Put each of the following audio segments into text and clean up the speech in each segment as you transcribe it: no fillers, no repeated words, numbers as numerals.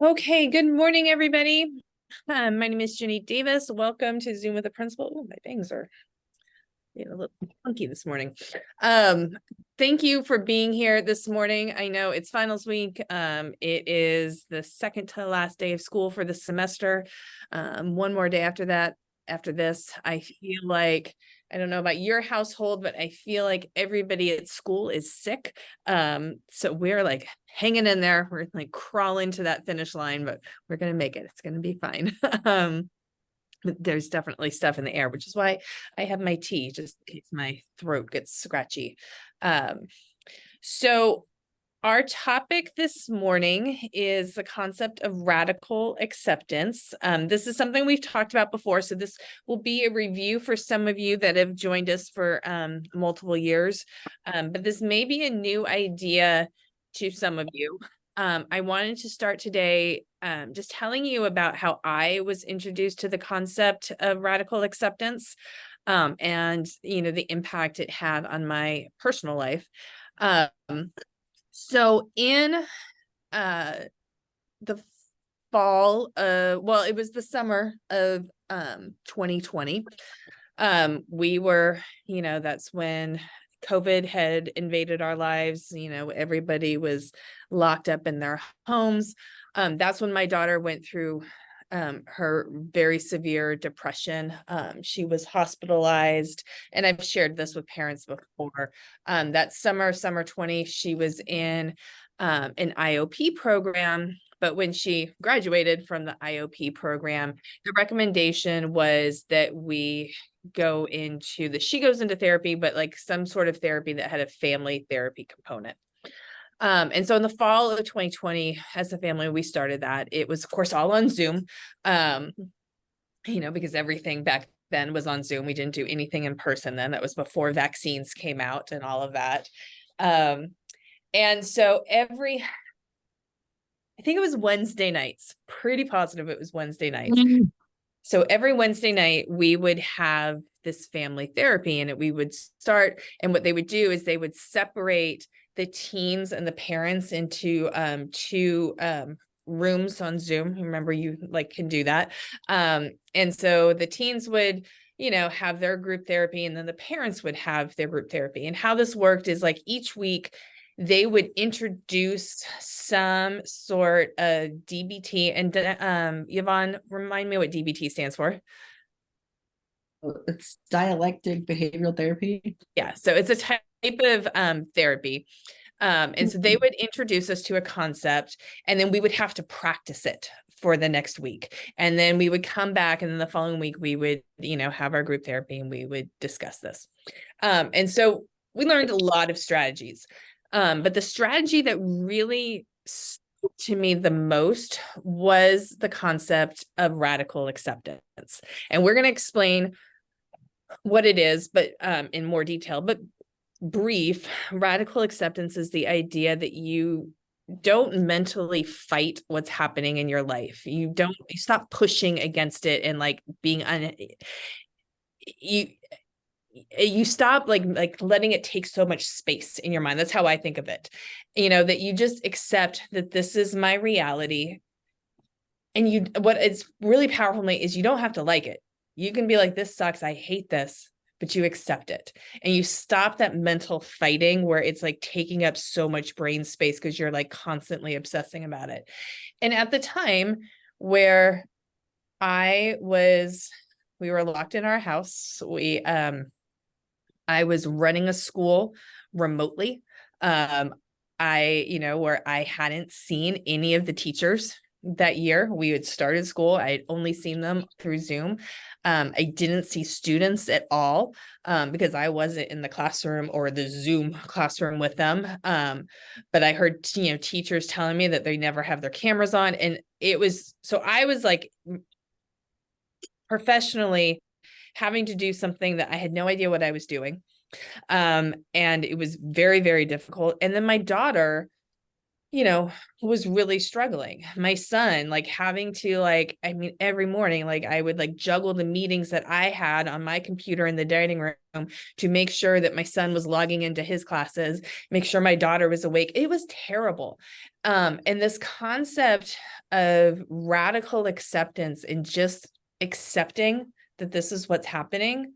Okay, good morning, everybody. My name is Jenny Davis. Welcome to Zoom with the Principal. Oh, my bangs are a little funky this morning. Thank you for being here this morning. I know it's finals week. It is the second to last day of school for the semester. One more day after that. After this, I feel like, I don't know about your household, but I feel like everybody at school is sick. So we're like hanging in there. We're like crawling to that finish line, but we're gonna make it. It's gonna be fine. But there's definitely stuff in the air, which is why I have my tea, just in case my throat gets scratchy. So our topic this morning is the concept of radical acceptance. This is something we've talked about before, so this will be a review for some of you that have joined us for multiple years, but this may be a new idea to some of you. I wanted to start today just telling you about how I was introduced to the concept of radical acceptance, and the impact it had on my personal life. So in the fall, well, it was the summer of 2020. We were, that's when COVID had invaded our lives. Everybody was locked up in their homes. That's when my daughter went through her very severe depression. She was hospitalized, and I've shared this with parents before. That summer 20, she was in an IOP program. But when she graduated from the IOP program, the recommendation was that she goes into therapy, but like some sort of therapy that had a family therapy component. And so in the fall of 2020, as a family, we started that. It was, of course, all on Zoom, because everything back then was on Zoom. We didn't do anything in person then. That was before vaccines came out and all of that. And so I think it was Wednesday nights, pretty positive it was Wednesday nights. So every Wednesday night we would have this family therapy, and we would start, and what they would do is they would separate the teens and the parents into two rooms on Zoom. Remember, you can do that. And so the teens would have their group therapy, and then the parents would have their group therapy. And how this worked is each week they would introduce some sort of DBT. And Yvonne, remind me what DBT stands for. It's dialectic behavioral therapy. Yeah, so it's a type of therapy. And so they would introduce us to a concept, and then we would have to practice it for the next week. And then we would come back, and then the following week we would, have our group therapy, and we would discuss this. And so we learned a lot of strategies. But the strategy that really spoke to me the most was the concept of radical acceptance. And we're going to explain what it is, but in more detail. But brief, radical acceptance is the idea that you don't mentally fight what's happening in your life. You stop pushing against it and being you stop letting it take so much space in your mind. That's how I think of it. That you just accept that this is my reality. And what is really powerful is you don't have to like it. You can be like, this sucks, I hate this, but you accept it. And you stop that mental fighting where it's taking up so much brain space because you're constantly obsessing about it. And at the time where we were locked in our house, I was running a school remotely. Where I hadn't seen any of the teachers that year. We had started school. I had only seen them through Zoom. I didn't see students at all because I wasn't in the classroom or the Zoom classroom with them. But I heard, teachers telling me that they never have their cameras on. And I was professionally having to do something that I had no idea what I was doing. And it was very, very difficult. And then my daughter, you know, was really struggling. My son, like having to like, I mean, every morning, like I would like juggle the meetings that I had on my computer in the dining room to make sure that my son was logging into his classes, make sure my daughter was awake. It was terrible. And this concept of radical acceptance and just accepting that this is what's happening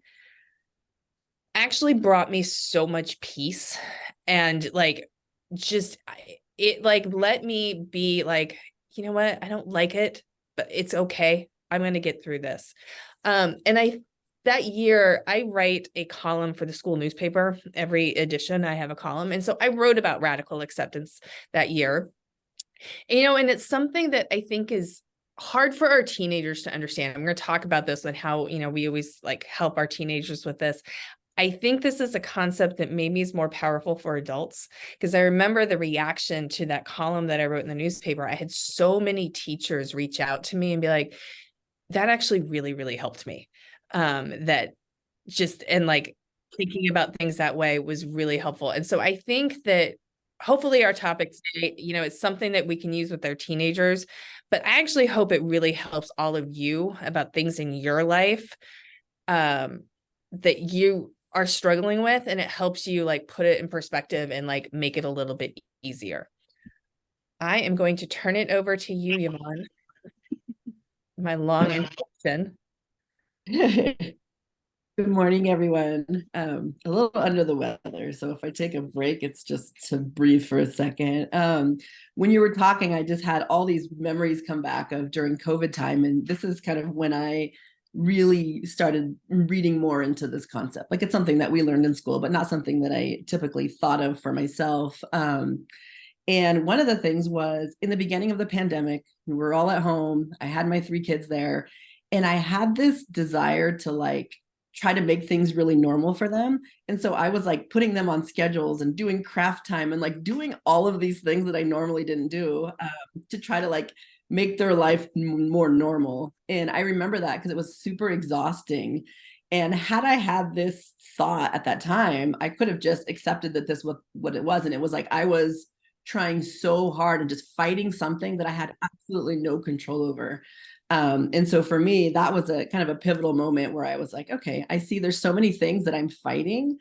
actually brought me so much peace and like just it like let me be like, you know what, I don't like it, but it's okay, I'm going to get through this. And I that year I write a column for the school newspaper. Every edition I have a column, and so I wrote about radical acceptance that year. And, you know, and it's something that I think is hard for our teenagers to understand. I'm going to talk about this and how, you know, we always like help our teenagers with this. I think this is a concept that maybe is more powerful for adults, because I remember the reaction to that column that I wrote in the newspaper. I had so many teachers reach out to me and be like, that actually really, really helped me. That just, and like thinking about things that way was really helpful. And so I think that hopefully our topic today, you know, it's something that we can use with our teenagers, but I actually hope it really helps all of you about things in your life that you are struggling with, and it helps you like put it in perspective and like make it a little bit easier. I am going to turn it over to you, Yvonne. My long introduction. Good morning, everyone. A little under the weather, so if I take a break, it's just to breathe for a second. When you were talking, I just had all these memories come back of during COVID time, and this is kind of when I really started reading more into this concept. Like it's something that we learned in school, but not something that I typically thought of for myself. And one of the things was in the beginning of the pandemic, we were all at home. I had my 3 kids there, and I had this desire to like try to make things really normal for them. And so I was like putting them on schedules and doing craft time and like doing all of these things that I normally didn't do to try to like make their life more normal. And I remember that because it was super exhausting. And had I had this thought at that time, I could have just accepted that this was what it was. And it was like I was trying so hard and just fighting something that I had absolutely no control over. And so for me, that was a kind of a pivotal moment where I was like, okay, I see there's so many things that I'm fighting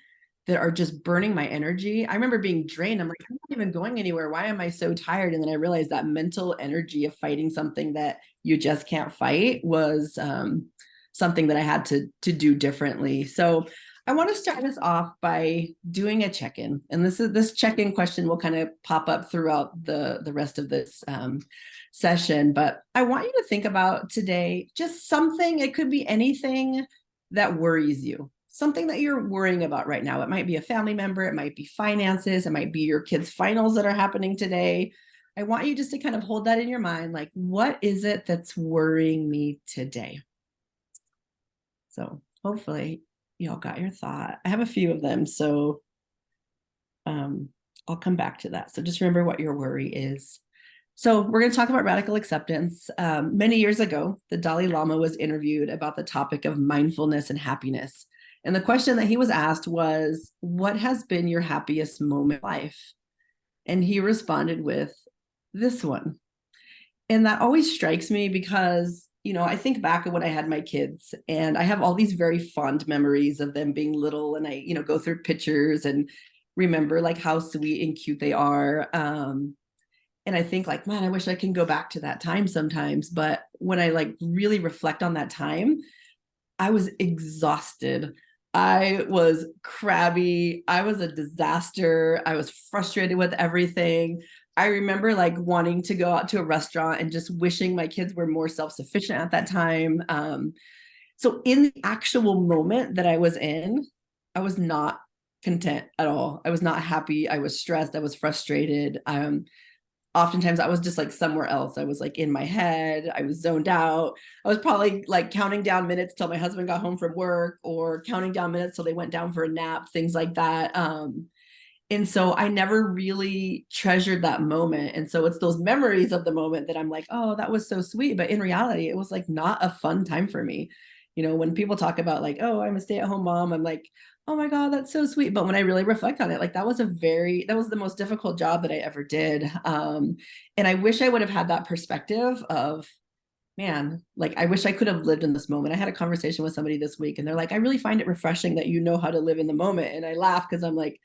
that are just burning my energy. I remember being drained. I'm like, I'm not even going anywhere. Why am I so tired? And then I realized that mental energy of fighting something that you just can't fight was something that I had to do differently. So I want to start us off by doing a check-in. And this check-in question will kind of pop up throughout the rest of this session. But I want you to think about today just something, it could be anything that worries you, something that you're worrying about right now. It might be a family member, it might be finances, it might be your kids' finals that are happening today. I want you just to kind of hold that in your mind, like, what is it that's worrying me today? So hopefully y'all got your thought. I have a few of them, so I'll come back to that. So just remember what your worry is. So we're going to talk about radical acceptance. Many years ago, the Dalai Lama was interviewed about the topic of mindfulness and happiness. And the question that he was asked was, what has been your happiest moment in life? And he responded with this one. And that always strikes me because, you know, I think back at when I had my kids and I have all these very fond memories of them being little, and I, you know, go through pictures and remember like how sweet and cute they are. And I think like, man, I wish I can go back to that time sometimes. But when I like really reflect on that time, I was exhausted. I was crabby. I was a disaster. I was frustrated with everything. I remember like wanting to go out to a restaurant and just wishing my kids were more self-sufficient at that time. So in the actual moment that I was in, I was not content at all. I was not happy. I was stressed. I was frustrated. Oftentimes I was just like somewhere else. I was like in my head. I was zoned out. I was probably like counting down minutes till my husband got home from work, or counting down minutes till they went down for a nap, things like that. And so I never really treasured that moment. And so it's those memories of the moment that I'm like, oh, that was so sweet. But in reality, it was like not a fun time for me. You know, when people talk about like, oh, I'm a stay-at-home mom, I'm like, oh my God, that's so sweet. But when I really reflect on it, like that was the most difficult job that I ever did. And I wish I would have had that perspective of, man, like I wish I could have lived in this moment. I had a conversation with somebody this week and they're like, I really find it refreshing that you know how to live in the moment. And I laugh because I'm like,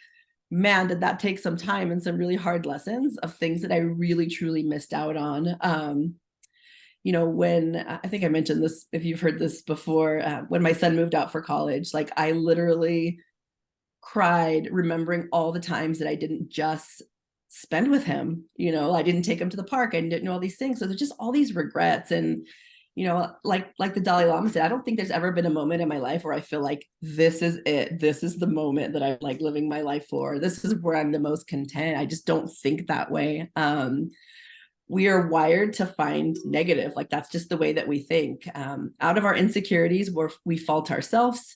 man, did that take some time and some really hard lessons of things that I really truly missed out on. When I think I mentioned this, if you've heard this before, when my son moved out for college, like I literally cried remembering all the times that I didn't just spend with him. I didn't take him to the park. I didn't know all these things. So there's just all these regrets. And, like the Dalai Lama said, I don't think there's ever been a moment in my life where I feel like this is it. This is the moment that I'm like living my life for. This is where I'm the most content. I just don't think that way. We are wired to find negative. Like that's just the way that we think. Out of our insecurities, we fault ourselves.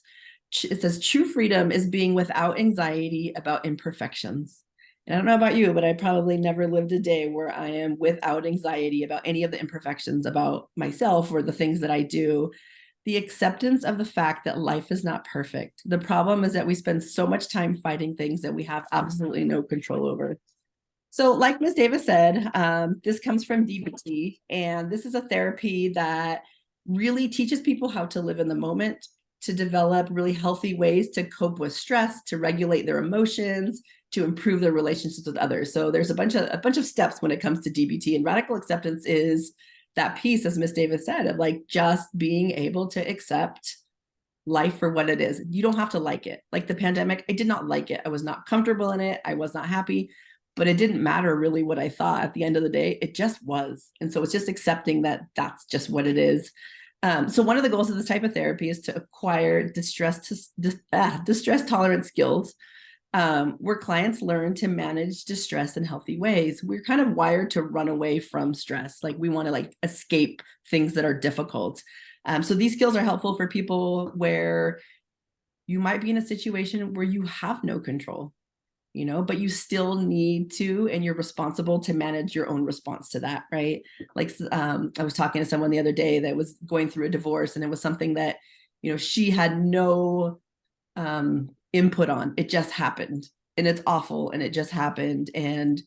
It says true freedom is being without anxiety about imperfections. And I don't know about you, but I probably never lived a day where I am without anxiety about any of the imperfections about myself or the things that I do. The acceptance of the fact that life is not perfect. The problem is that we spend so much time fighting things that we have absolutely no control over. So, like Ms. Davis said, this comes from DBT, and this is a therapy that really teaches people how to live in the moment, to develop really healthy ways to cope with stress, to regulate their emotions, to improve their relationships with others. So there's a bunch of steps when it comes to DBT, and radical acceptance is that piece, as Ms. Davis said, of like just being able to accept life for what it is. You don't have to like it. Like the pandemic, I did not like it. I was not comfortable in it. I was not happy, but it didn't matter really what I thought at the end of the day. It just was. And so it's just accepting that that's just what it is. So one of the goals of this type of therapy is to acquire distress tolerance skills, where clients learn to manage distress in healthy ways. We're kind of wired to run away from stress. Like we want to like escape things that are difficult. So these skills are helpful for people where you might be in a situation where you have no control, but you still need to, and you're responsible to manage your own response to that, right? Like I was talking to someone the other day that was going through a divorce, and it was something that, she had no input on. It just happened, and it's awful, and it just happened. And,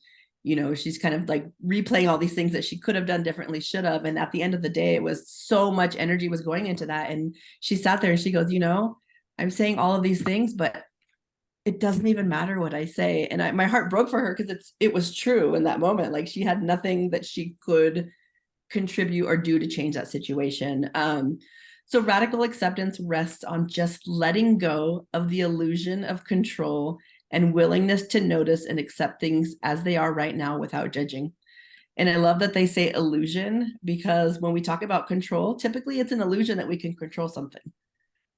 she's kind of like replaying all these things that she could have done differently, should have. And at the end of the day, it was so much energy was going into that. And she sat there and she goes, I'm saying all of these things, but it doesn't even matter what I say. And my heart broke for her because it was true in that moment. Like she had nothing that she could contribute or do to change that situation. So radical acceptance rests on just letting go of the illusion of control and willingness to notice and accept things as they are right now without judging. And I love that they say illusion, because when we talk about control, typically it's an illusion that we can control something.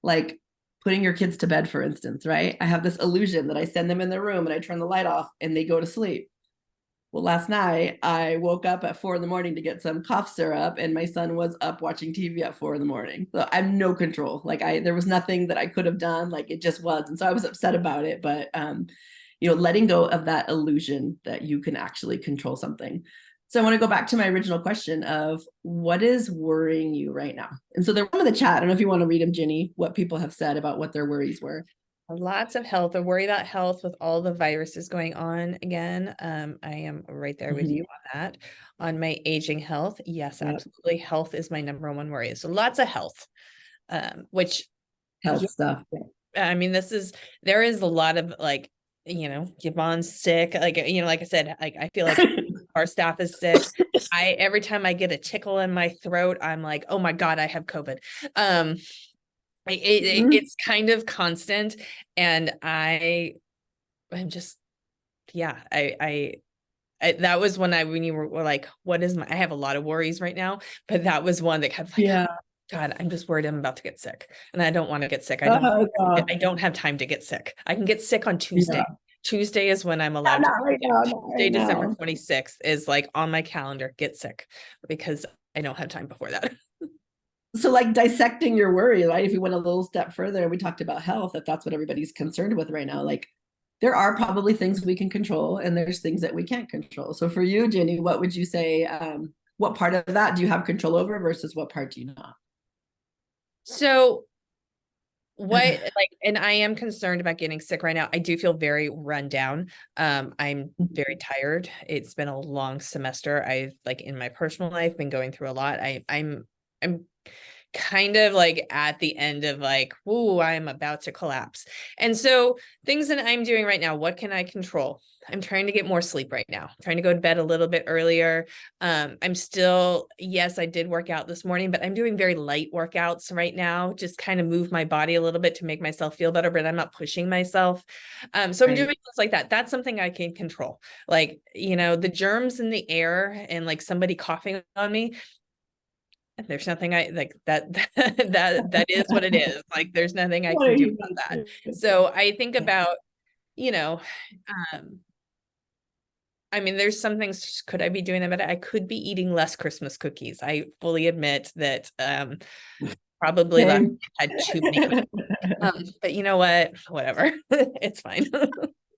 Like putting your kids to bed, for instance, right? I have this illusion that I send them in their room and I turn the light off and they go to sleep. Well, last night I woke up at 4 a.m. to get some cough syrup, and my son was up watching TV at 4 a.m. So I have no control. Like there was nothing that I could have done. Like it just was. And so I was upset about it. But letting go of that illusion that you can actually control something. So I want to go back to my original question of what is worrying you right now? And so they're in the chat. I don't know if you want to read them, Ginny, what people have said about what their worries were. Lots of health. I worry about health with all the viruses going on again. I am right there with you on that. On my aging health, yes, absolutely. Health is my number one worry. So lots of health, which health stuff. I mean, there is a lot of like, Yvonne's sick. Like, like I said, like I feel like our staff is sick. Every time I get a tickle in my throat, I'm like, oh my God, I have COVID. It's kind of constant, and I'm just, yeah, I that was when you were like, what is I have a lot of worries right now, but that was one that kept like, yeah, God, I'm just worried I'm about to get sick, and I don't want to get sick. I don't have time to get sick. I can get sick on Tuesday. Yeah. Tuesday is when I'm allowed to. Right Tuesday, December 26th is like on my calendar, get sick, because I don't have time before that. So like dissecting your worry, right? If you went a little step further, we talked about health, if that's what everybody's concerned with right now, like there are probably things we can control and there's things that we can't control. So for you, Ginny, what would you say, what part of that do you have control over versus what part do you not? So what like, and I am concerned about getting sick right now. I do feel very run down. I'm very tired. It's been a long semester. I've like in my personal life been going through a lot. I'm kind of like at the end of like, ooh, I'm about to collapse. And so things that I'm doing right now, what can I control? I'm trying to get more sleep right now, trying to go to bed a little bit earlier. I'm still, yes, I did work out this morning, but I'm doing very light workouts right now, just kind of move my body a little bit to make myself feel better, but I'm not pushing myself. So I'm doing things like that. That's something I can control. Like, you know, the germs in the air and like somebody coughing on me, there's nothing I like that is what it is. Like there's nothing I What can are do you about that. gonna do? So I think about, you know, um, I mean, there's some things, could I be doing them, but I could be eating less Christmas cookies. I fully admit that probably last Same. had too many cookies. But you know what? Whatever. It's fine.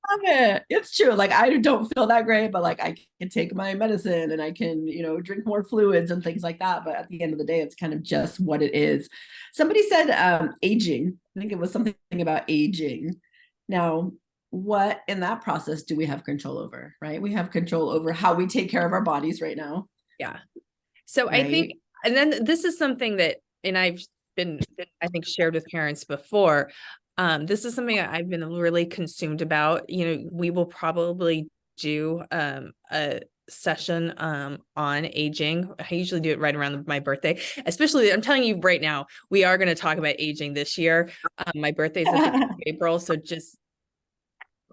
Love it. It's true. Like I don't feel that great, but like I can take my medicine and I can, drink more fluids and things like that. But at the end of the day, it's kind of just what it is. Somebody said aging. I think it was something about aging. Now, what in that process do we have control over, right? We have control over how we take care of our bodies right now, Yeah. So I think, right? and then this is something that, and I've been, I think, shared with parents before. This is something I've been really consumed about. You know, we will probably do a session on aging. I usually do it right around my birthday, especially I'm telling you right now, we are going to talk about aging this year. My birthday is at the end of April, so just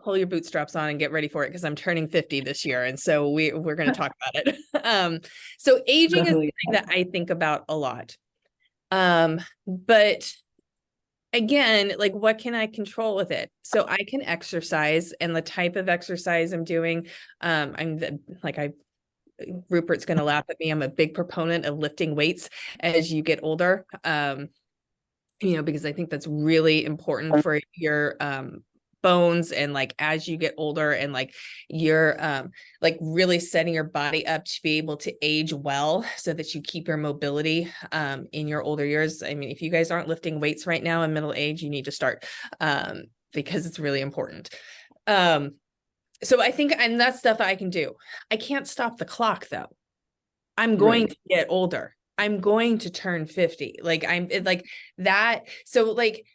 pull your bootstraps on and get ready for it because I'm turning 50 this year. And so we're going to talk about it. So aging is Definitely. something that I think about a lot. But again, like what can I control with it? So I can exercise, and the type of exercise I'm doing, Rupert's going to laugh at me. I'm a big proponent of lifting weights as you get older. Because I think that's really important for your bones, and like as you get older, and like you're like really setting your body up to be able to age well so that you keep your mobility in your older years. I mean, if you guys aren't lifting weights right now in middle age, you need to start because it's really important. So I think, and that's stuff I can do. I can't stop the clock though. I'm going to get older. I'm going to turn 50. Like like that. So like,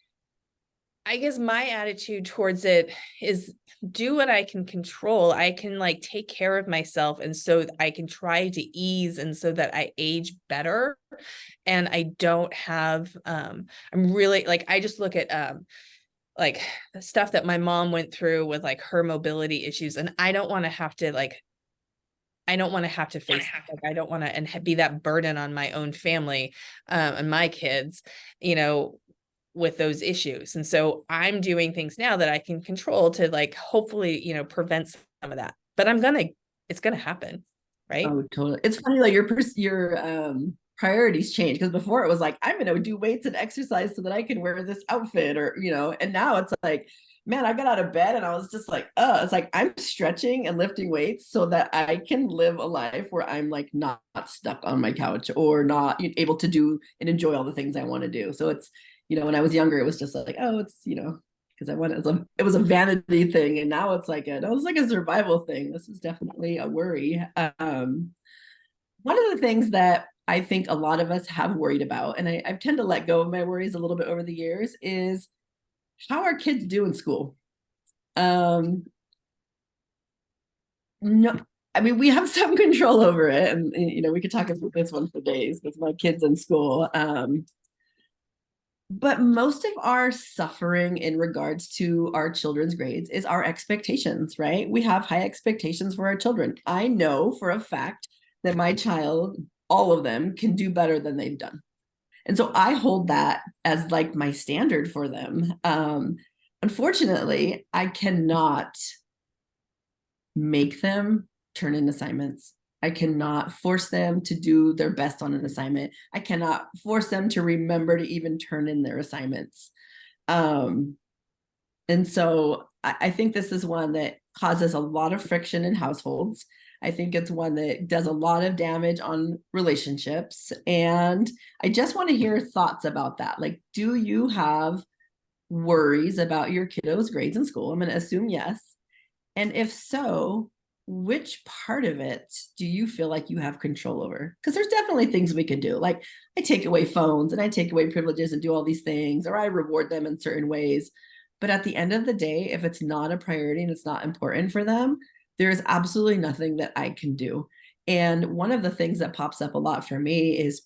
I guess my attitude towards it is do what I can control. I can like take care of myself. And so I can try to ease, and so that I age better. And I don't have, I'm really like, I just look at, like the stuff that my mom went through with like her mobility issues. And I don't want to have to like, I don't want to have to face like, I don't want to and be that burden on my own family and my kids, with those issues. And so I'm doing things now that I can control to like hopefully, prevent some of that. But it's gonna happen, right? Oh, totally. It's funny like your priorities change, because before it was like I'm gonna do weights and exercise so that I can wear this outfit, or and now it's like, man, I got out of bed and I was just like, it's like I'm stretching and lifting weights so that I can live a life where I'm like not stuck on my couch or not able to do and enjoy all the things I want to do. So it's, when I was younger, it was just like, oh, it's, because it was a vanity thing, and now it's like a survival thing. This is definitely a worry. One of the things that I think a lot of us have worried about, and I tend to let go of my worries a little bit over the years, is how our kids do in school. No, I mean, we have some control over it, and we could talk about this one for days with my kids in school. But most of our suffering in regards to our children's grades is our expectations, right? We have high expectations for our children. I know for a fact that my child, all of them, can do better than they've done. And so I hold that as like my standard for them. Unfortunately, I cannot make them turn in assignments. I cannot force them to do their best on an assignment. I cannot force them to remember to even turn in their assignments. And so I think this is one that causes a lot of friction in households. I think it's one that does a lot of damage on relationships. And I just want to hear thoughts about that. Like, do you have worries about your kiddos' grades in school? I'm going to assume yes. And if so, which part of it do you feel like you have control over? Because there's definitely things we can do. Like I take away phones and I take away privileges and do all these things, or I reward them in certain ways. But at the end of the day, if it's not a priority and it's not important for them, there is absolutely nothing that I can do. And one of the things that pops up a lot for me is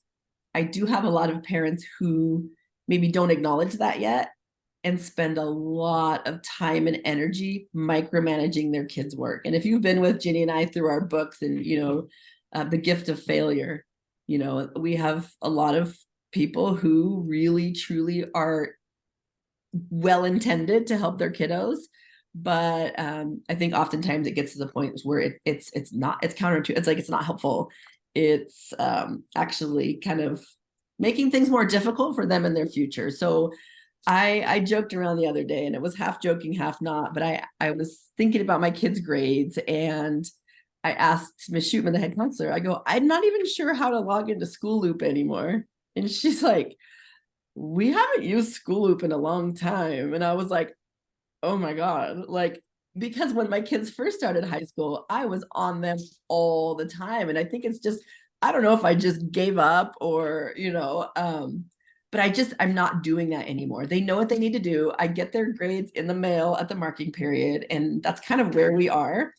I do have a lot of parents who maybe don't acknowledge that yet and spend a lot of time and energy micromanaging their kids' work. And if you've been with Ginny and I through our books and, The Gift of Failure, we have a lot of people who really, truly are well intended to help their kiddos. But I think oftentimes it gets to the point where it's counter to, it's like, it's not helpful. It's actually kind of making things more difficult for them in their future. So I joked around the other day, and it was half joking, half not, but I was thinking about my kids' grades, and I asked Miss Shootman, the head counselor, I go, I'm not even sure how to log into School Loop anymore. And she's like, we haven't used School Loop in a long time. And I was like, oh my God. Like, because when my kids first started high school, I was on them all the time. And I think it's just, I don't know if I just gave up or, but I'm not doing that anymore. They know what they need to do. I get their grades in the mail at the marking period, and that's kind of where we are.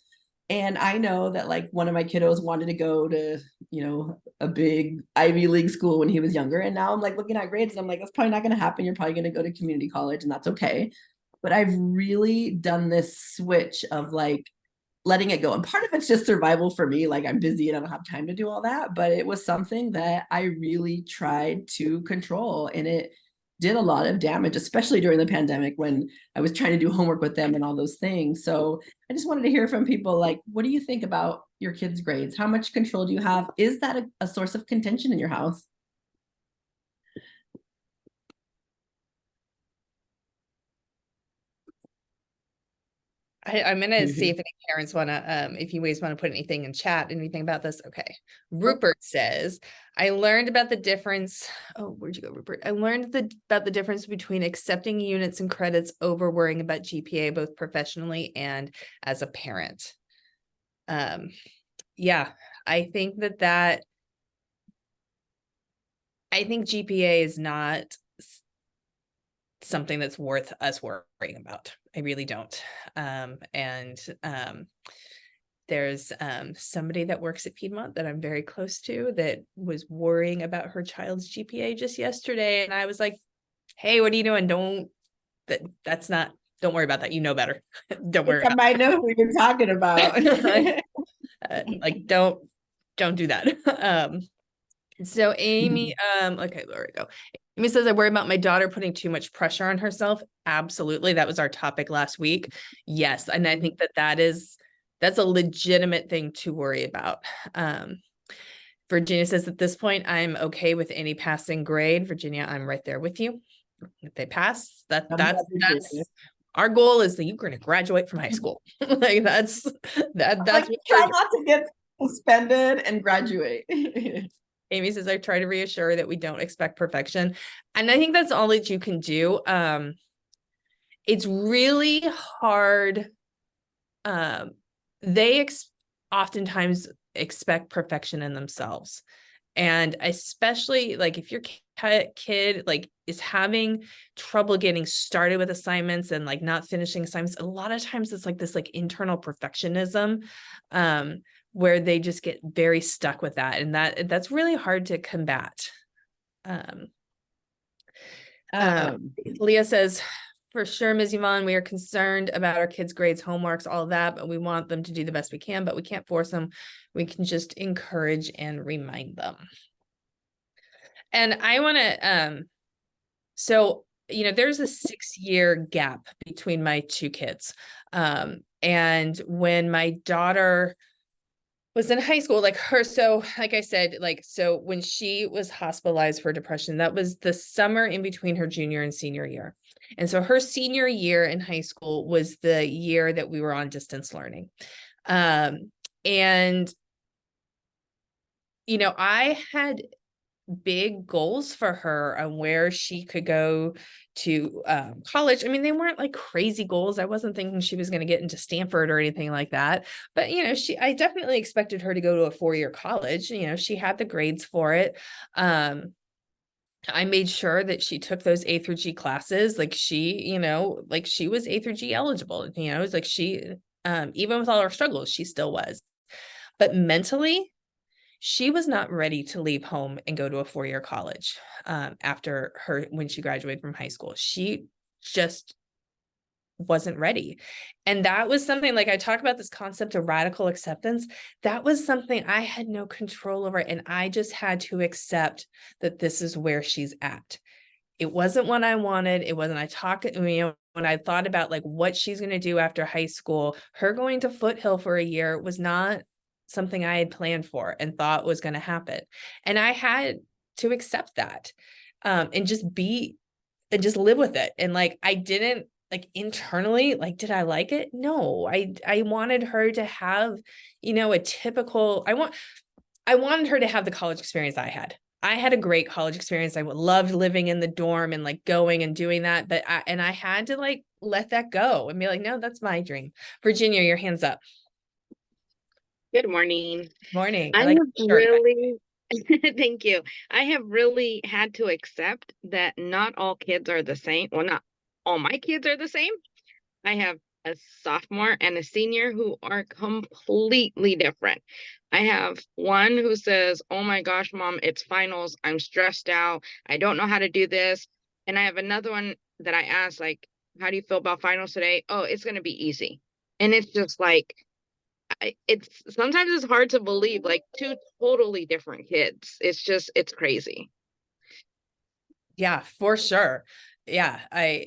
And I know that like one of my kiddos wanted to go to, a big Ivy League school when he was younger. And now I'm like looking at grades and I'm like, that's probably not going to happen. You're probably going to go to community college, and that's okay. But I've really done this switch of like letting it go. And part of it's just survival for me. Like I'm busy and I don't have time to do all that. But it was something that I really tried to control. And it did a lot of damage, especially during the pandemic when I was trying to do homework with them and all those things. So I just wanted to hear from people like, what do you think about your kids' grades? How much control do you have? Is that a source of contention in your house? I'm gonna see if any parents wanna, if you guys wanna put anything in chat, anything about this. Okay. Rupert says, I learned about the difference. Oh, where'd you go, Rupert? I learned about the difference between accepting units and credits over worrying about GPA, both professionally and as a parent. Yeah, I think I think GPA is not something that's worth us worrying about. I really don't. There's somebody that works at Piedmont that I'm very close to that was worrying about her child's GPA just yesterday. And I was like, hey, what are you doing? Don't worry about that. You know better. Don't worry I about might know who you're talking about. like don't do that. So Amy, okay, there we go. Amy says, I worry about my daughter putting too much pressure on herself. Absolutely. That was our topic last week. Yes. And I think that's a legitimate thing to worry about. Virginia says, at this point, I'm okay with any passing grade. Virginia, I'm right there with you. If they pass, that's our goal is that you're going to graduate from high school. Like that's like, try not to get suspended and graduate. Amy says, I try to reassure that we don't expect perfection. And I think that's all that you can do. It's really hard. They oftentimes expect perfection in themselves. And especially like if your kid like is having trouble getting started with assignments and like not finishing assignments, a lot of times it's like this like internal perfectionism, where they just get very stuck with that. And that's really hard to combat. Leah says, for sure, Ms. Yvonne, we are concerned about our kids' grades, homeworks, all of that, but we want them to do the best we can, but we can't force them. We can just encourage and remind them. And I want to, so, there's a 6-year gap between my two kids. And when my daughter was in high school, like I said, so when she was hospitalized for depression, that was the summer in between her junior and senior year. And so her senior year in high school was the year that we were on distance learning. And, I had big goals for her on where she could go to college. I mean, they weren't like crazy goals. I wasn't thinking she was going to get into Stanford or anything like that. But, I definitely expected her to go to a 4-year college. She had the grades for it. I made sure that she took those A through G classes. Like she was A through G eligible. It was like even with all her struggles, she still was. But mentally, she was not ready to leave home and go to a 4-year college after when she graduated from high school. She just wasn't ready. And that was something, like I talk about this concept of radical acceptance. That was something I had no control over. And I just had to accept that this is where she's at. It wasn't what I wanted. It wasn't, when I thought about like what she's going to do after high school, her going to Foothill for a year was not something I had planned for and thought was going to happen. And I had to accept that and just live with it. And like, I didn't like internally, like, did I like it? No, I wanted her to have, a typical, I wanted her to have the college experience I had. I had a great college experience. I loved living in the dorm and like going and doing that. But I had to like let that go and be like, no, that's my dream. Virginia, your hands up. Good morning. Morning. I I like have the shirt. really, thank you. I have really had to accept that not all kids are the same. Well, not all my kids are the same. I have a sophomore and a senior who are completely different. I have one who says, "Oh my gosh, mom, it's finals. I'm stressed out. I don't know how to do this." And I have another one that I asked, like, "How do you feel about finals today?" "Oh, it's going to be easy." And it's just like, it's sometimes it's hard to believe, like two totally different kids. It's crazy. Yeah, for sure. Yeah.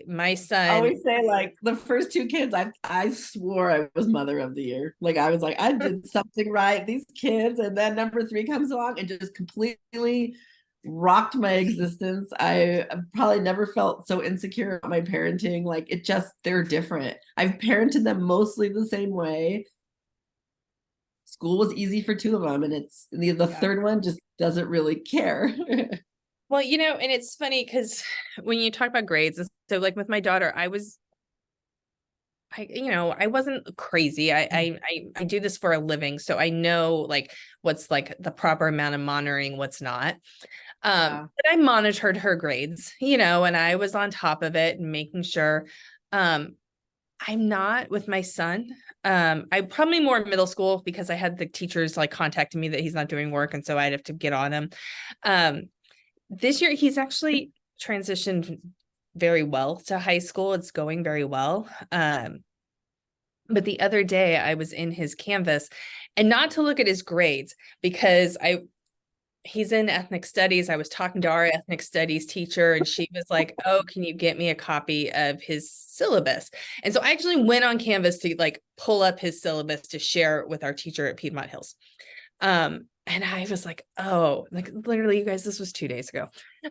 My I son, always say like the first two kids, I swore I was mother of the year. Like I was like, I did something right. These kids, and then number three comes along and just completely rocked my existence. I probably never felt so insecure about my parenting. Like they're different. I've parented them mostly the same way. School was easy for two of them, and it's the yeah. third one just doesn't really care. Well, and it's funny because when you talk about grades, so like with my daughter, I wasn't crazy. I do this for a living, so I know like what's like the proper amount of monitoring, what's not. Yeah. But I monitored her grades, and I was on top of it and making sure. I'm not with my son. I probably more middle school because I had the teachers like contacting me that he's not doing work, and so I'd have to get on him. This year he's actually transitioned very well to high school. It's going very well. But the other day I was in his Canvas, and not to look at his grades because he's in ethnic studies. I was talking to our ethnic studies teacher, and she was like, "Oh, can you get me a copy of his syllabus?" And so I actually went on Canvas to like pull up his syllabus to share it with our teacher at Piedmont Hills. And I was like, "Oh, like literally, you guys, this was 2 days ago."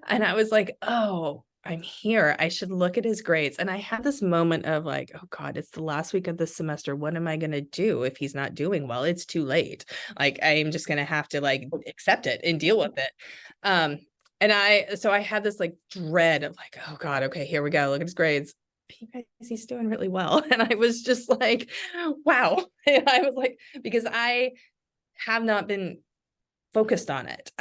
And I was like, "Oh, I'm here. I should look at his grades." And I had this moment of like, "Oh God, it's the last week of the semester. What am I going to do if he's not doing well? It's too late. Like, I'm just going to have to like accept it and deal with it." Um, so I had this like dread of like, "Oh God, okay, here we go. Look at his grades. You guys, he's doing really well." And I was just like, wow. And I was like, because I have not been focused on it.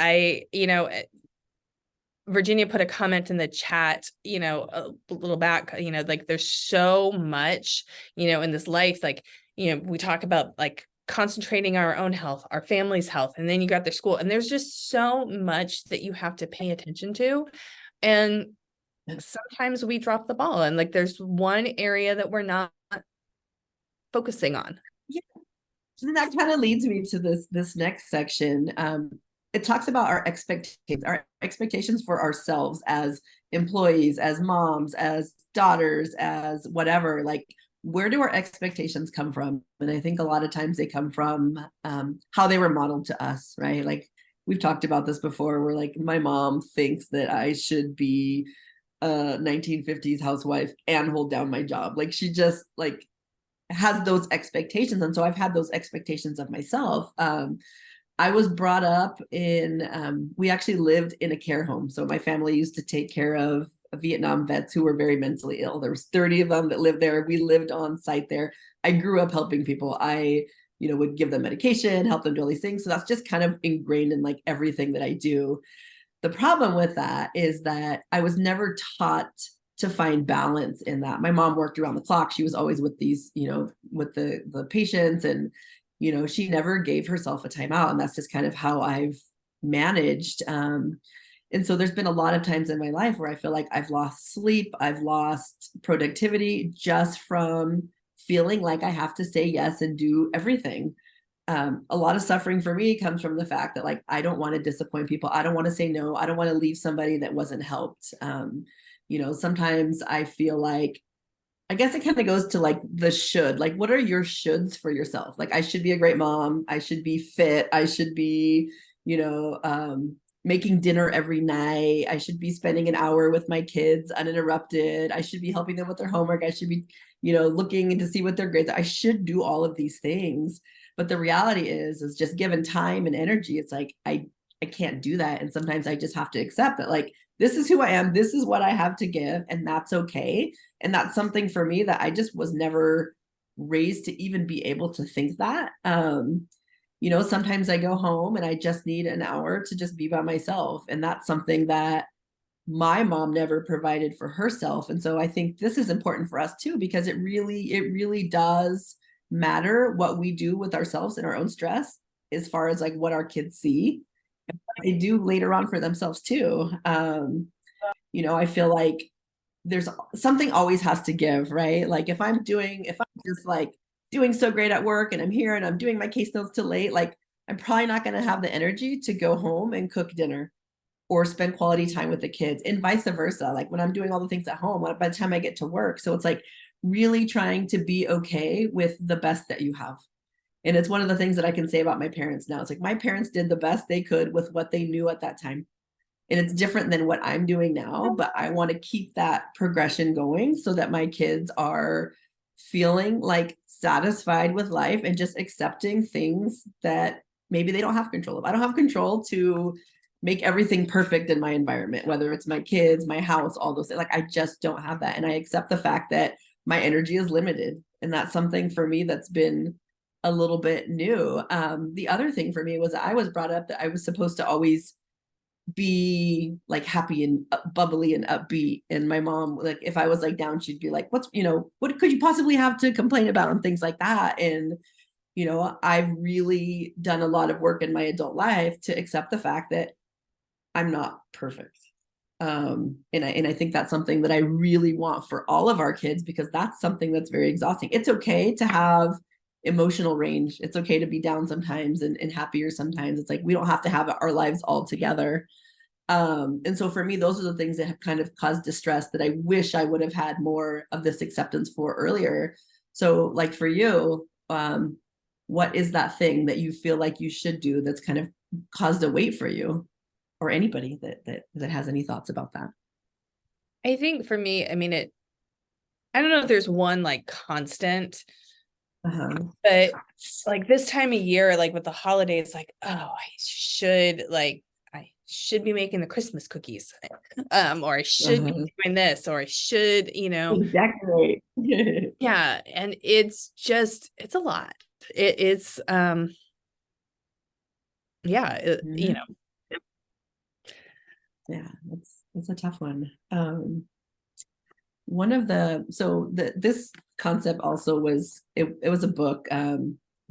Virginia put a comment in the chat, a little back, like there's so much, in this life, like, we talk about like concentrating on our own health, our family's health, and then you got their school, and there's just so much that you have to pay attention to. And sometimes we drop the ball, and like there's one area that we're not focusing on. Yeah. And that kind of leads me to this next section. It talks about our expectations for ourselves as employees, as moms, as daughters, as whatever. Like, where do our expectations come from? And I think a lot of times they come from how they were modeled to us, right? Like we've talked about this before. Where like my mom thinks that I should be a 1950s housewife and hold down my job. Like she just like has those expectations, and so I've had those expectations of myself. I was brought up in, we actually lived in a care home. So my family used to take care of Vietnam vets who were very mentally ill. There was 30 of them that lived there. We lived on site there. I grew up helping people. I, would give them medication, help them do all these things. So that's just kind of ingrained in like everything that I do. The problem with that is that I was never taught to find balance in that. My mom worked around the clock. She was always with these, with the patients, and she never gave herself a timeout. And that's just kind of how I've managed. And so there's been a lot of times in my life where I feel like I've lost sleep, I've lost productivity just from feeling like I have to say yes and do everything. A lot of suffering for me comes from the fact that like I don't want to disappoint people. I don't want to say no. I don't want to leave somebody that wasn't helped. Sometimes I feel like, I guess it kind of goes to like the should, like what are your shoulds for yourself? Like I should be a great mom. I should be fit. I should be, making dinner every night. I should be spending an hour with my kids uninterrupted. I should be helping them with their homework. I should be, looking to see what their grades are. I should do all of these things. But the reality is just given time and energy, it's like, I can't do that. And sometimes I just have to accept that, like, this is who I am. This is what I have to give. And that's okay. And that's something for me that I just was never raised to even be able to think that. Sometimes I go home and I just need an hour to just be by myself. And that's something that my mom never provided for herself. And so I think this is important for us too, because it really does matter what we do with ourselves and our own stress, as far as like what our kids see and what they do later on for themselves too. I feel like there's something always has to give, right? Like if I'm just like doing so great at work and I'm here and I'm doing my case notes till late, like I'm probably not going to have the energy to go home and cook dinner or spend quality time with the kids, and vice versa. Like when I'm doing all the things at home, by the time I get to work. So it's like really trying to be okay with the best that you have. And it's one of the things that I can say about my parents now. It's like my parents did the best they could with what they knew at that time. And it's different than what I'm doing now, but I want to keep that progression going so that my kids are feeling like satisfied with life and just accepting things that maybe they don't have control of. I don't have control to make everything perfect in my environment, whether it's my kids, my house, all those things. Like I just don't have that. And I accept the fact that my energy is limited. And that's something for me that's been a little bit new. The other thing for me was I was brought up that I was supposed to always be like happy and bubbly and upbeat. And my mom, like if I was like down, she'd be like, what could you possibly have to complain about, and things like that. And I've really done a lot of work in my adult life to accept the fact that I'm not perfect. And I think that's something that I really want for all of our kids, because that's something that's very exhausting. It's okay to have emotional range. It's okay to be down sometimes and happier sometimes. It's like we don't have to have our lives all together. And so for me, those are the things that have kind of caused distress that I wish I would have had more of this acceptance for earlier. So like for you, what is that thing that you feel like you should do that's kind of caused a weight for you, or anybody that has any thoughts about that? I think for me, I mean, I don't know if there's one like constant, but like this time of year, like with the holidays, like, oh, I should be making the Christmas cookies, or I should be doing this, or I should, Decorate. yeah. And it's a lot. It's, yeah, yeah, it's a tough one. One of this concept also was, it was a book. I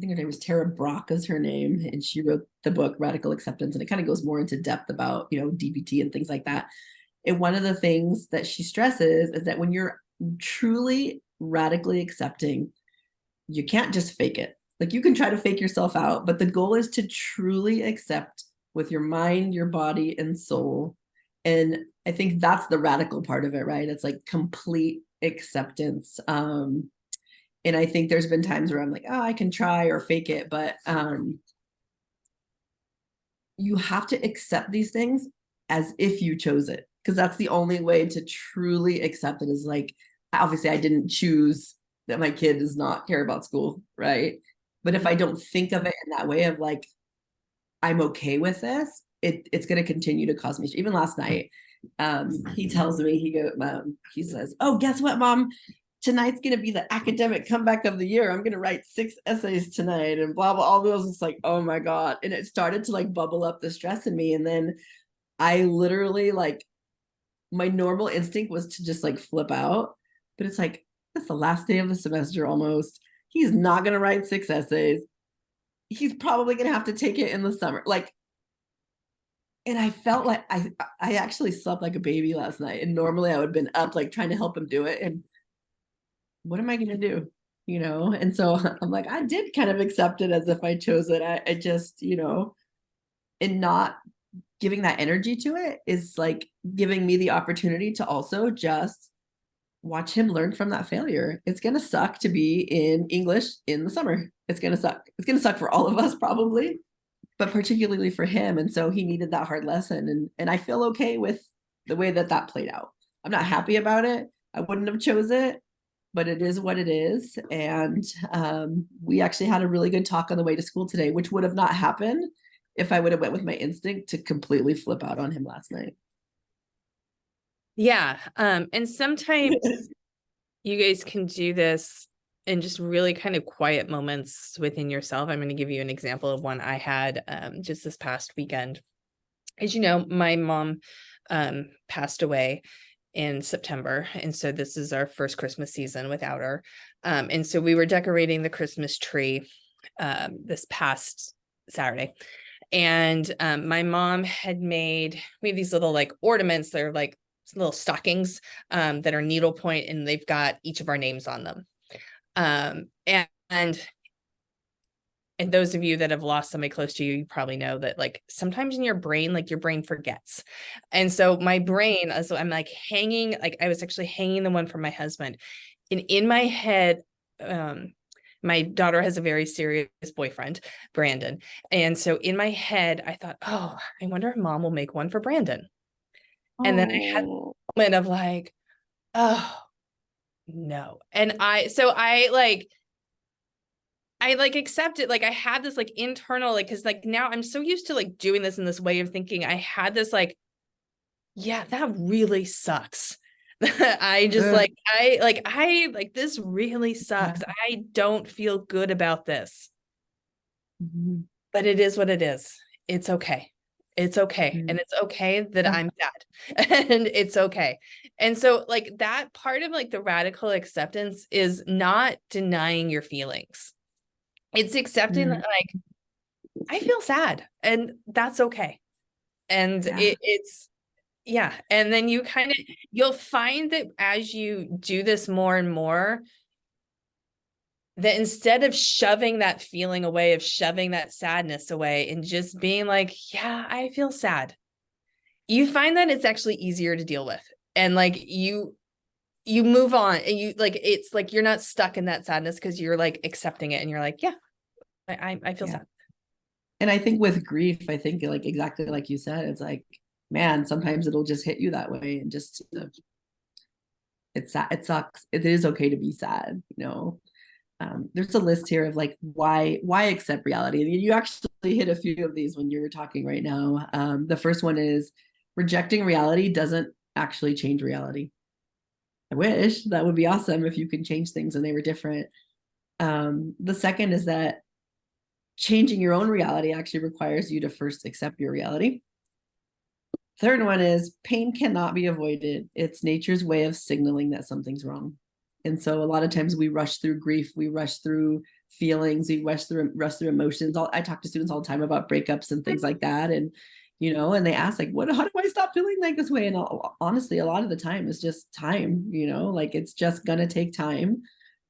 think her name was Tara Brach is her name, and she wrote the book Radical Acceptance, and it kind of goes more into depth about DBT and things like that. And one of the things that she stresses is that when you're truly radically accepting, you can't just fake it. Like you can try to fake yourself out, but the goal is to truly accept with your mind, your body, and soul. And I think that's the radical part of it, right? It's like complete acceptance. And I think there's been times where I'm like, oh, I can try or fake it, but you have to accept these things as if you chose it, because that's the only way to truly accept it. Is like, obviously I didn't choose that my kid does not care about school, right? But if I don't think of it in that way of like, I'm okay with this, it's going to continue to cause me. Even last night, he tells me, he says, "Oh, guess what, Mom? Tonight's going to be the academic comeback of the year. I'm going to write 6 essays tonight," and blah, blah, all those. It's like, oh my God. And it started to like bubble up the stress in me. And then I literally like, my normal instinct was to just like flip out, but it's like, that's the last day of the semester almost. He's not going to write 6 essays. He's probably going to have to take it in the summer. Like, and I felt like I actually slept like a baby last night. And normally I would have been up like trying to help him do it. And what am I going to do? And so I'm like, I did kind of accept it as if I chose it. I just, and not giving that energy to it is like giving me the opportunity to also just watch him learn from that failure. It's going to suck to be in English in the summer. It's going to suck. It's going to suck for all of us probably, but particularly for him. And so he needed that hard lesson. And I feel okay with the way that played out. I'm not happy about it. I wouldn't have chose it, but it is what it is. And we actually had a really good talk on the way to school today, which would have not happened if I would have went with my instinct to completely flip out on him last night. Yeah. And sometimes you guys can do this in just really kind of quiet moments within yourself. I'm going to give you an example of one I had just this past weekend. As you know, my mom passed away in September. And so this is our first Christmas season without her. And so we were decorating the Christmas tree this past Saturday. And my mom had we have these little like ornaments. They're like little stockings that are needlepoint, and they've got each of our names on them. And those of you that have lost somebody close to you, you probably know that like sometimes in your brain, like your brain forgets. And so my brain, so I'm like hanging, like I was actually hanging the one from my husband. And in my head, my daughter has a very serious boyfriend, Brandon. And so in my head, I thought, oh, I wonder if Mom will make one for Brandon. And then I had a moment of like, oh no. And I accept it. Like I had this like internal, like, cause like now I'm so used to like doing this in this way of thinking. I had this like, yeah, that really sucks. I just this really sucks. Yeah. I don't feel good about this, Mm-hmm. but it is what it is. It's okay. It's okay. Mm-hmm. And it's okay that I'm sad and it's okay. And so like that part of like the radical acceptance is not denying your feelings. It's accepting that like, I feel sad and that's okay. And it's, yeah. And then you'll find that as you do this more and more, that instead of shoving that feeling away, of shoving that sadness away and just being like, yeah, I feel sad, you find that it's actually easier to deal with. And like you move on and you like, it's like, you're not stuck in that sadness because you're like accepting it and you're like, yeah, I feel sad. And I think with grief, I think like exactly like you said, it's like, man, sometimes it'll just hit you that way and just, it's sad. It sucks. It is okay to be sad, there's a list here of like why accept reality. And you actually hit a few of these when you were talking right now. The first one is rejecting reality doesn't actually change reality. I wish that would be awesome if you could change things and they were different. The second is that changing your own reality actually requires you to first accept your reality. Third one is pain cannot be avoided. It's nature's way of signaling that something's wrong. And so a lot of times we rush through grief, we rush through feelings, we rush through emotions. I talk to students all the time about breakups and things like that. And, and they ask like, how do I stop feeling like this way? And honestly, a lot of the time it's just time, like it's just going to take time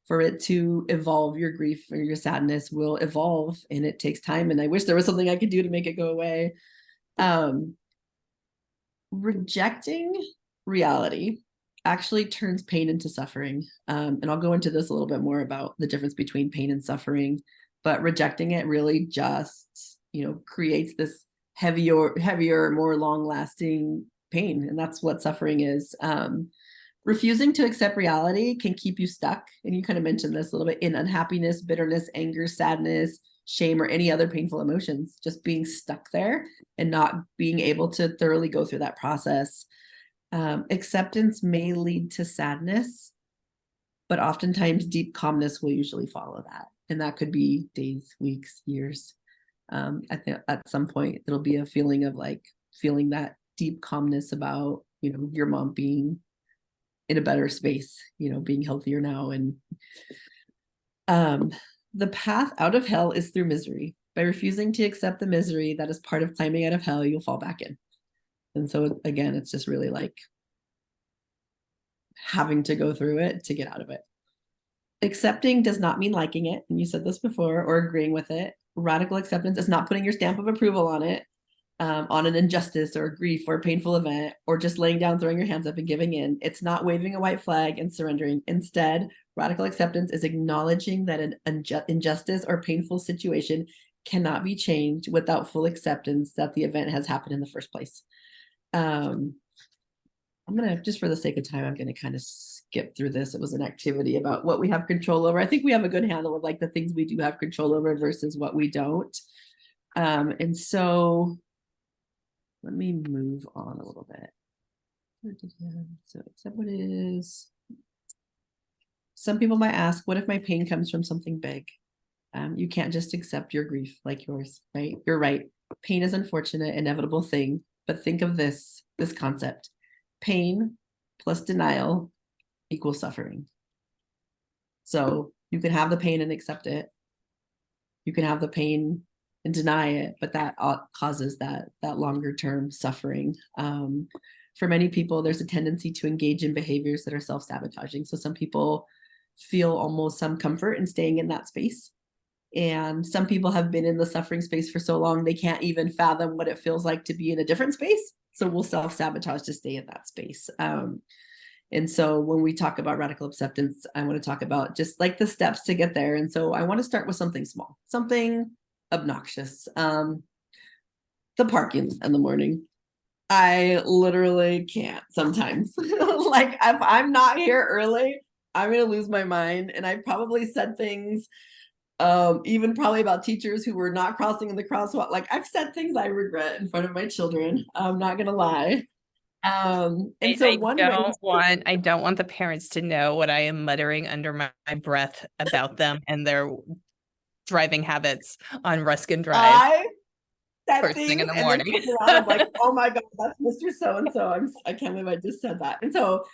for it to evolve. Your grief or your sadness will evolve and it takes time. And I wish there was something I could do to make it go away. Rejecting reality actually turns pain into suffering. And I'll go into this a little bit more about the difference between pain and suffering, but rejecting it really just, creates this heavier, more long lasting pain. And that's what suffering is. Refusing to accept reality can keep you stuck. And you kind of mentioned this a little bit in unhappiness, bitterness, anger, sadness, shame, or any other painful emotions, just being stuck there and not being able to thoroughly go through that process. Acceptance may lead to sadness, but oftentimes deep calmness will usually follow that. And that could be days, weeks, years. I think at some point it'll be a feeling of like feeling that deep calmness about, your mom being in a better space, being healthier now. And the path out of hell is through misery. By refusing to accept the misery that is part of climbing out of hell, you'll fall back in. And so again, it's just really like having to go through it to get out of it. Accepting does not mean liking it, and you said this before, or agreeing with it. Radical acceptance is not putting your stamp of approval on it, on an injustice or grief or a painful event, or just laying down, throwing your hands up and giving in. It's not waving a white flag and surrendering. Instead, radical acceptance is acknowledging that an injustice or painful situation cannot be changed without full acceptance that the event has happened in the first place. I'm going to, just for the sake of time, I'm going to kind of skip through this. It was an activity about what we have control over. I think we have a good handle of like the things we do have control over versus what we don't. And so let me move on a little bit. So accept what is. Some people might ask, what if my pain comes from something big? You can't just accept your grief like yours, right? You're right. Pain is an unfortunate, inevitable thing, but think of this concept. Pain plus denial equals suffering. So you can have the pain and accept it. You can have the pain and deny it, but that causes that longer term suffering. For many people, there's a tendency to engage in behaviors that are self-sabotaging. So some people feel almost some comfort in staying in that space. And some people have been in the suffering space for so long, they can't even fathom what it feels like to be in a different space. So we'll self-sabotage to stay in that space. And so when we talk about radical acceptance, I want to talk about just like the steps to get there. And so I want to start with something small, something obnoxious. The parking in the morning. I literally can't sometimes. Like if I'm not here early, I'm going to lose my mind. And I probably said things even probably about teachers who were not crossing in the crosswalk. Like I've said things I regret in front of my children. I'm not gonna lie. And so I don't want the parents to know what I am muttering under my breath about them and their driving habits on Ruskin Drive. First thing in the morning. I'm like, oh my God, that's Mr. So-and-so. I can't believe I just said that. And so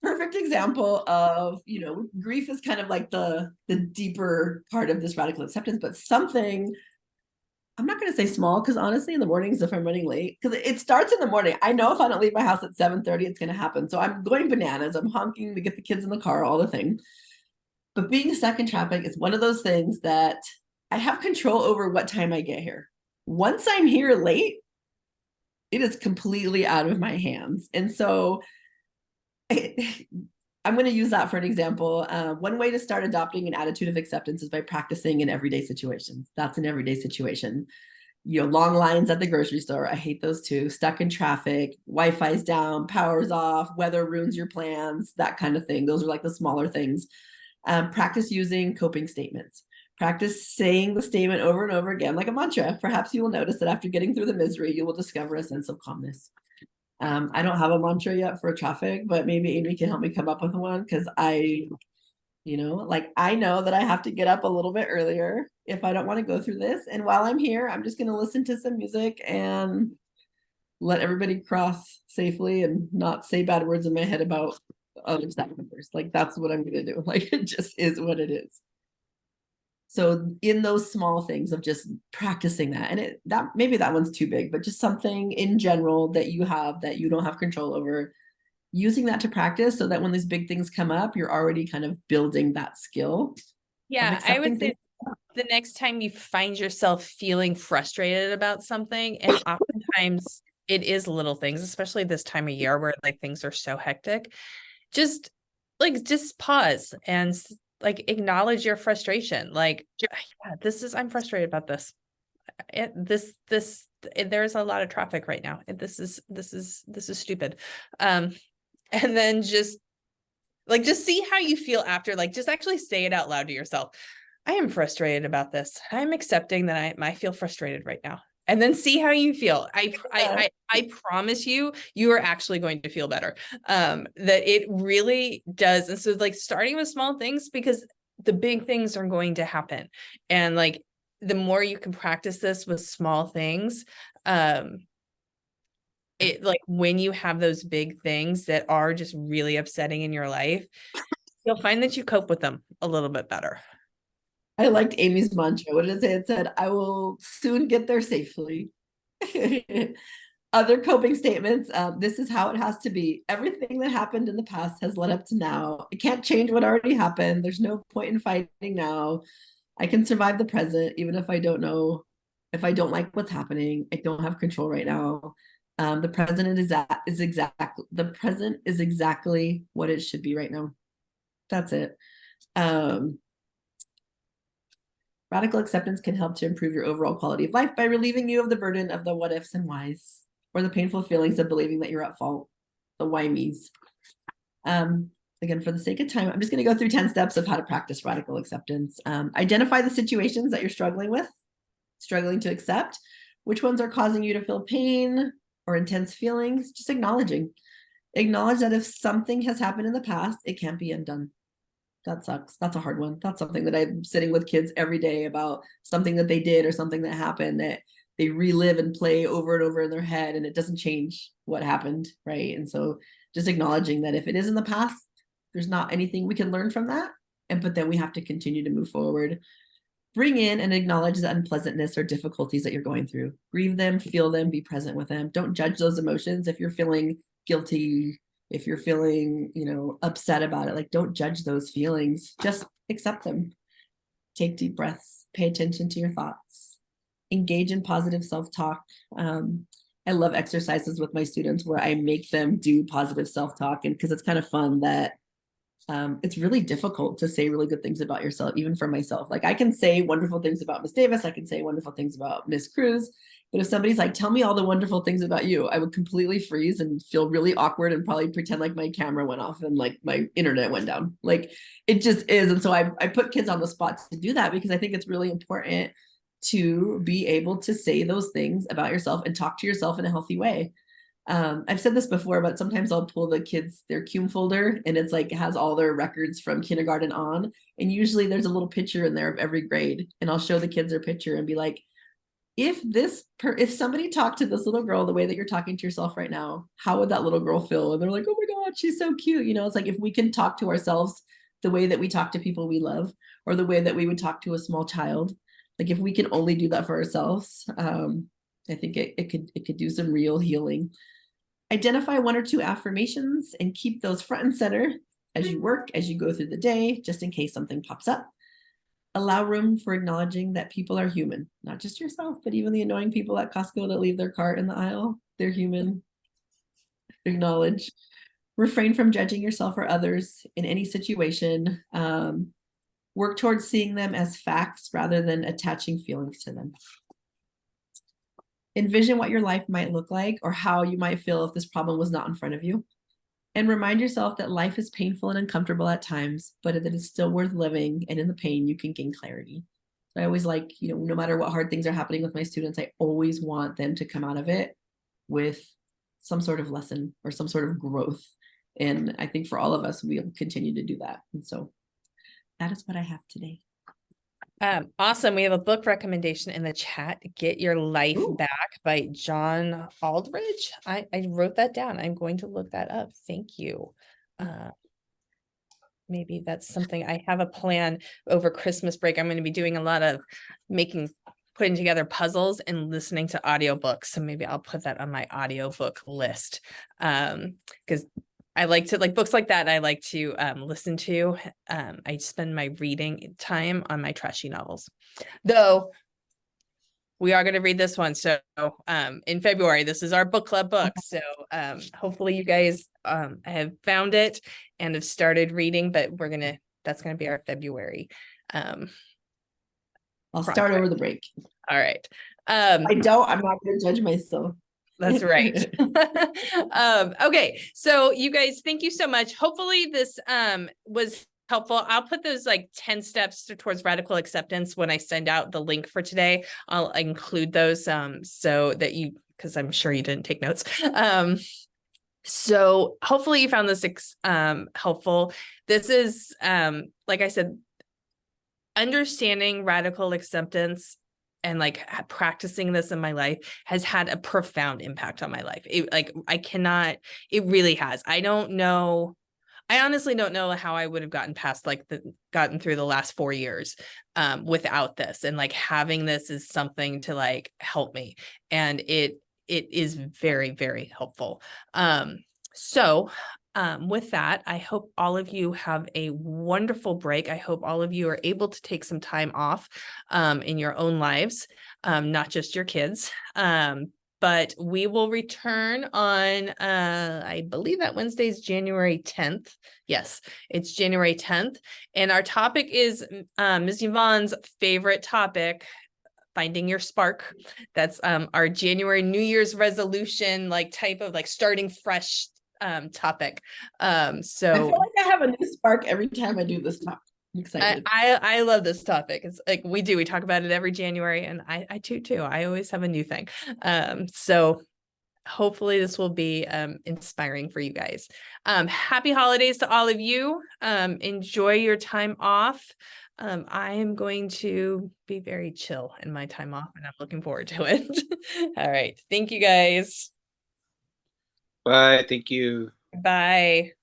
perfect example of, grief is kind of like the deeper part of this radical acceptance, but something, I'm not going to say small, because honestly, in the mornings, if I'm running late, because it starts in the morning, I know if I don't leave my house at 7:30, it's going to happen. So I'm going bananas. I'm honking to get the kids in the car, all the thing. But being stuck in traffic is one of those things that I have control over what time I get here. Once I'm here late, it is completely out of my hands. And so I'm going to use that for an example. One way to start adopting an attitude of acceptance is by practicing in everyday situations. That's an everyday situation. Long lines at the grocery store. I hate those too. Stuck in traffic, Wi-Fi's down, power's off, weather ruins your plans, that kind of thing. Those are like the smaller things. Practice using coping statements. Practice saying the statement over and over again like a mantra. Perhaps you will notice that after getting through the misery, you will discover a sense of calmness. I don't have a mantra yet for traffic, but maybe Amy can help me come up with one, because I know that I have to get up a little bit earlier if I don't want to go through this. And while I'm here, I'm just going to listen to some music and let everybody cross safely and not say bad words in my head about other staff members. Like that's what I'm going to do. Like it just is what it is. So in those small things of just practicing that, and maybe that one's too big, but just something in general that you have that you don't have control over, using that to practice so that when these big things come up, you're already kind of building that skill. Yeah, I would say the next time you find yourself feeling frustrated about something, and oftentimes it is little things, especially this time of year where like things are so hectic, just pause and acknowledge your frustration. Like, yeah, I'm frustrated about this. There's a lot of traffic right now. This is stupid. And then just see how you feel after, just actually say it out loud to yourself. I am frustrated about this. I'm accepting that I feel frustrated right now. And then see how you feel. I promise you, you are actually going to feel better. That it really does. And so like starting with small things, because the big things are going to happen. And like the more you can practice this with small things, it like when you have those big things that are just really upsetting in your life, you'll find that you cope with them a little bit better. I liked Amy's mantra. What did it say? It said, I will soon get there safely. Other coping statements. This is how it has to be. Everything that happened in the past has led up to now. I can't change what already happened. There's no point in fighting now. I can survive the present, even if I don't know, if I don't like what's happening. I don't have control right now. The present is exactly what it should be right now. That's it. Radical acceptance can help to improve your overall quality of life by relieving you of the burden of the what ifs and whys, or the painful feelings of believing that you're at fault, the why me's. Again, for the sake of time, I'm just going to go through 10 steps of how to practice radical acceptance. Identify the situations that you're struggling to accept. Which ones are causing you to feel pain or intense feelings? Just acknowledging. Acknowledge that if something has happened in the past, it can't be undone. That sucks. That's a hard one. That's something that I'm sitting with kids every day about, something that they did or something that happened that they relive and play over and over in their head, and it doesn't change what happened, right? And so just acknowledging that if it is in the past, there's not anything we can learn from that, but then we have to continue to move forward. Bring in and acknowledge the unpleasantness or difficulties that you're going through. Grieve them, feel them, be present with them. Don't judge those emotions. If you're feeling guilty, if you're feeling, upset about it, like don't judge those feelings, just accept them. Take deep breaths, pay attention to your thoughts, engage in positive self-talk. I love exercises with my students where I make them do positive self-talk, and because it's kind of fun that it's really difficult to say really good things about yourself, even for myself. Like I can say wonderful things about Miss Davis, I can say wonderful things about Miss Cruz, but if somebody's like, tell me all the wonderful things about you, I would completely freeze and feel really awkward and probably pretend like my camera went off and like my internet went down. Like it just is. And so I put kids on the spot to do that, because I think it's really important to be able to say those things about yourself and talk to yourself in a healthy way. I've said this before, but sometimes I'll pull the kids their cume folder, and it's like, it has all their records from kindergarten on. And usually there's a little picture in there of every grade. And I'll show the kids their picture and be like, if somebody talked to this little girl the way that you're talking to yourself right now, how would that little girl feel? And they're like, oh my God, she's so cute. It's like, if we can talk to ourselves the way that we talk to people we love, or the way that we would talk to a small child, like if we can only do that for ourselves, I think it could do some real healing. Identify 1 or 2 affirmations and keep those front and center as you work, as you go through the day, just in case something pops up. Allow room for acknowledging that people are human, not just yourself, but even the annoying people at Costco that leave their cart in the aisle. They're human. Acknowledge. Refrain from judging yourself or others in any situation. Work towards seeing them as facts rather than attaching feelings to them. Envision what your life might look like, or how you might feel if this problem was not in front of you. And remind yourself that life is painful and uncomfortable at times, but that it's still worth living. And in the pain, you can gain clarity. So I always like, no matter what hard things are happening with my students, I always want them to come out of it with some sort of lesson or some sort of growth. And I think for all of us, we'll continue to do that. And so that is what I have today. Awesome. We have a book recommendation in the chat. Get Your Life Ooh. Back by John Aldridge. I wrote that down. I'm going to look that up. Thank you. Maybe that's something I have a plan over Christmas break. I'm going to be doing a lot of putting together puzzles and listening to audiobooks. So maybe I'll put that on my audiobook list. Because I like to books like that. I like to listen to. I spend my reading time on my trashy novels, though. We are going to read this one. So in February, this is our book club book. So hopefully you guys have found it and have started reading. But that's going to be our February. I'll start over the break. All right. I'm not going to judge myself. That's right. Okay. So you guys, thank you so much. Hopefully this was helpful. I'll put those like 10 steps towards radical acceptance when I send out the link for today. I'll include those so that you, because I'm sure you didn't take notes. So hopefully you found this helpful. This is like I said, understanding radical acceptance and like practicing this in my life has had a profound impact on my life. It really has. I honestly don't know how I would have gotten through the last 4 years without this, and like having this is something to like help me, and it is very, very helpful. So with that, I hope all of you have a wonderful break. I hope all of you are able to take some time off in your own lives, not just your kids. But we will return on, I believe that Wednesday is January 10th. Yes, it's January 10th. And our topic is Ms. Yvonne's favorite topic, finding your spark. That's our January New Year's resolution, like type of like starting fresh topic. So I feel like I have a new spark every time I do this talk. I'm excited. I love this topic. It's like we talk about it every January, and I do too. I always have a new thing. So hopefully this will be inspiring for you guys. Happy holidays to all of you. Enjoy your time off. I am going to be very chill in my time off, and I'm looking forward to it. All right. Thank you guys. Bye. Thank you. Bye.